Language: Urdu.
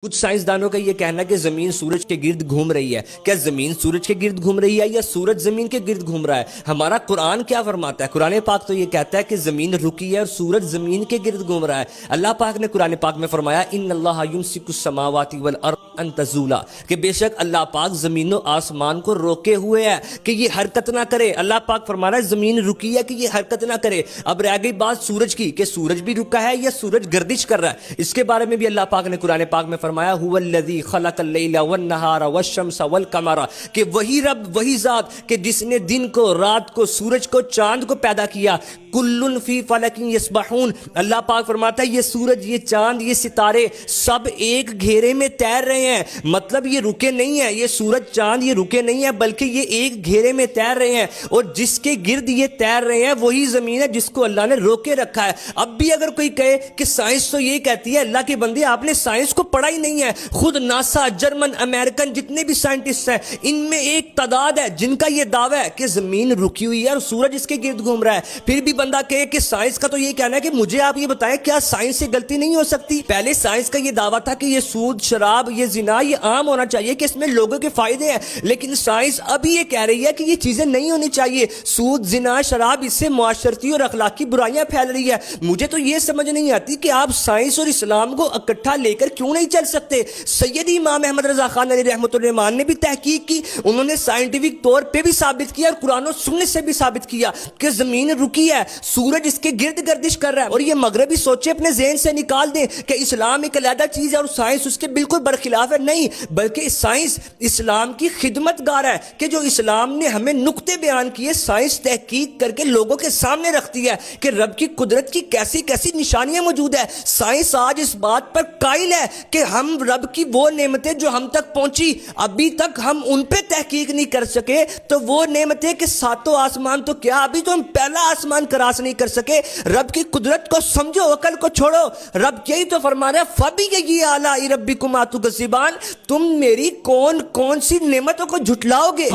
کچھ سائنسدانوں کا یہ کہنا ہے کہ زمین سورج کے گرد گھوم رہی ہے۔ کیا زمین سورج کے گرد گھوم رہی ہے یا سورج زمین کے گرد گھوم رہا ہے؟ ہمارا قرآن کیا فرماتا ہے؟ قرآن پاک تو یہ کہتا ہے کہ زمین رکی ہے اور سورج زمین کے گرد گھوم رہا ہے۔ اللہ پاک نے قرآن پاک میں فرمایا ان اللہ یمسک السماوات والارض ان تزولا، کہ بے شک اللہ پاک زمین و آسمان کو روکے ہوئے ہے کہ یہ حرکت نہ کرے۔ اللہ پاک فرما رہا ہے زمین رکی ہے کہ یہ حرکت نہ کرے۔ اب رہ گئی بات سورج کی کہ سورج بھی رکا ہے یا سورج گردش کر رہا ہے۔ اس کے بارے میں بھی اللہ پاک نے قرآن پاک میں فرمایا هو الذی خلق اللیل والنہار والشمس والقمر، کہ وہی رب، وہی ذات کہ جس نے دن کو، رات کو، سورج کو، چاند کو پیدا کیا۔ کل فی فلک یسبحون، اللہ پاک فرماتا ہے یہ سورج، یہ چاند، یہ ستارے سب ایک گھیرے میں تیر رہے ہیں۔ مطلب یہ رکے نہیں ہیں، یہ سورج چاند یہ رکے نہیں ہیں بلکہ یہ ایک گھیرے میں تیر رہے ہیں، اور جس کے گرد یہ تیر رہے ہیں وہی زمین ہے جس کو اللہ نے روکے رکھا ہے۔ اب بھی اگر کوئی کہے کہ سائنس تو یہ کہتی ہے، اللہ کے بندے آپ نے سائنس کو پڑھا ہی نہیں ہے۔ خود ناسا، جرمن، امریکن جتنے بھی سائنٹسٹ ہیں ان میں ایک تعداد ہے جن کا یہ دعویٰ ہے کہ زمین رکی ہوئی ہے اور سورج اس کے گرد گھوم رہا ہے۔ پھر بھی بندہ کہے کہ سائنس کا تو یہ کہنا ہے کہ مجھے آپ یہ بتائیں کیا سائنس سے غلطی نہیں ہو سکتی؟ پہلے سائنس کا یہ دعویٰ تھا کہ یہ سود، شراب، یہ زنا یہ عام ہونا چاہیے کہ اس میں لوگوں کے فائدے ہیں، لیکن سائنس ابھی یہ کہہ رہی ہے کہ یہ چیزیں نہیں ہونی چاہیے۔ سود، زنا، شراب، اس سے معاشرتی اور اخلاقی برائیاں پھیل رہی ہے۔ مجھے تو یہ سمجھ نہیں آتی کہ آپ سائنس اور اسلام کو اکٹھا لے کر کیوں نہیں چل سکتے؟ سیدی امام احمد رضا خان علیہ رحمۃ اللہ نے بھی تحقیق کی، انہوں نے سائنٹیفک طور پہ بھی ثابت کیا اور قرآن و سنت سے بھی ثابت کیا کہ زمین رکی ہے، سورج اس کے گرد گردش کر رہا ہے۔ اور یہ مغربی سوچے اپنے ذہن سے نکال دیں کہ اسلام ایک علیحدہ چیز ہے اور سائنس اس کے بالکل برخلاف ہے۔ نہیں، بلکہ سائنس اسلام کی خدمت گار ہے کہ جو اسلام نے ہمیں نقطے بیان کیے، سائنس تحقیق کر کے لوگوں کے سامنے رکھتی ہے کہ رب کی قدرت کی کیسی کیسی نشانیاں موجود ہے۔ سائنس آج اس بات پر قائل ہے کہ ہم رب کی وہ نعمتیں جو ہم تک پہنچی ابھی تک ہم ان پہ تحقیق نہیں کر سکے، تو وہ نعمتیں کہ ساتوں آسمان تو کیا ابھی تو ہم پہلا آسمان کراس نہیں کر سکے۔ رب کی قدرت کو سمجھو، عقل کو چھوڑو۔ رب یہی تو فرما رہا ہے فَبِأَيِّ آلَاءِ رَبِّكُمَا تُكَذِّبَانِ، تم میری کون کون سی نعمتوں کو جھٹلاؤ گے؟